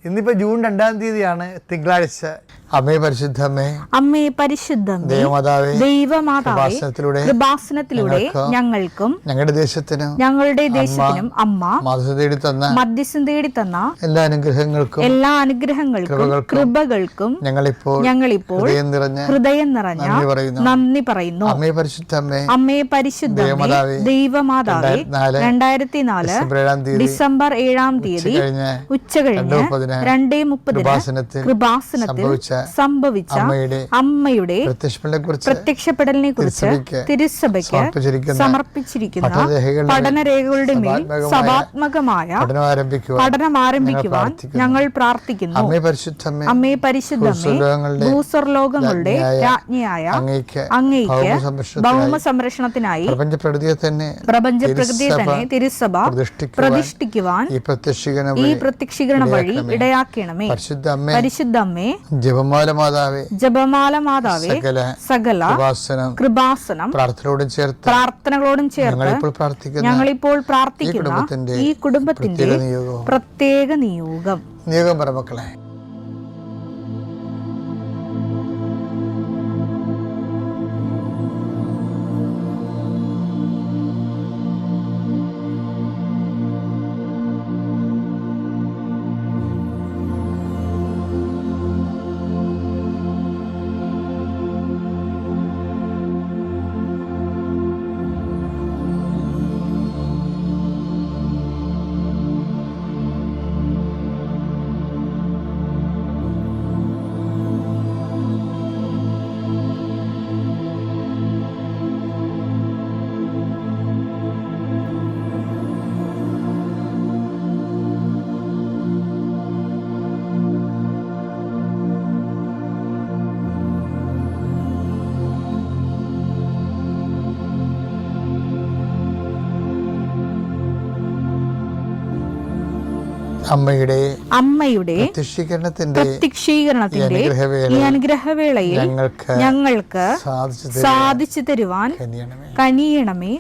ഇന്നിപ്പോ ജൂൺ 2-ാം തീയതിയാണ്, തിങ്കളാഴ്ച. അമ്മേ പരിശുദ്ധമേ, അമ്മേ പരിശുദ്ധമേ, ദൈവമാതാവേ, കൃപാസനത്തിലൂടെ ഞങ്ങൾക്കും ഞങ്ങളുടെ ദേശത്തിനും അമ്മ മധ്യസ്ഥം തേടി തന്ന എല്ലാ അനുഗ്രഹങ്ങൾക്കും കൃപകൾക്കും ഞങ്ങളിപ്പോൾ ഹൃദയം നിറഞ്ഞ നന്ദി പറയുന്നു. അമ്മേ പരിശുദ്ധമേ, ദൈവമാതാവേ, 2004 ഡിസംബർ 7-ാം തീയതി ഉച്ചകഴിഞ്ഞ് 2:30 കൃപാസനത്തിൽ സംഭവിച്ച അമ്മയുടെ പ്രത്യക്ഷപ്പെടലിനെ കുറിച്ച് തിരുസഭയ്ക്ക് സമർപ്പിച്ചിരിക്കുന്ന പഠനരേഖകളുടെ മേൽ സഭാത്മകമായ പഠനം ആരംഭിക്കുവാൻ ഞങ്ങൾ പ്രാർത്ഥിക്കുന്നു. അമ്മേ പരിശുദ്ധമേ, ഭൂസ്വർലോകങ്ങളുടെ രാജ്ഞിയായ അങ്ങേയ്ക്ക് ഭൗമ സംരക്ഷണത്തിനായി പ്രപഞ്ചപ്രകൃതിയെ തന്നെ തിരുസഭ പ്രതിഷ്ഠിക്കുവാൻ ഈ പ്രത്യക്ഷീകരണ വഴി ഇടയാക്കണമേ. പരിശുദ്ധമ്മേ, ജപമാല മാതാവേ, സകല കൃപാസനം പ്രാർത്ഥനകളോടും ചേർത്ത് ഞങ്ങളിപ്പോൾ പ്രാർത്ഥിക്കുന്ന ഈ കുടുംബത്തിന്റെ പ്രത്യേക നിയോഗം പറമക്കളെ. അമ്മയുടെ പ്രത്യക്ഷീകരണത്തിന്റെ ഈ അനുഗ്രഹവേളയിൽ ഞങ്ങൾക്ക് സാധിച്ചു തരുവാൻ കനിയണമേ.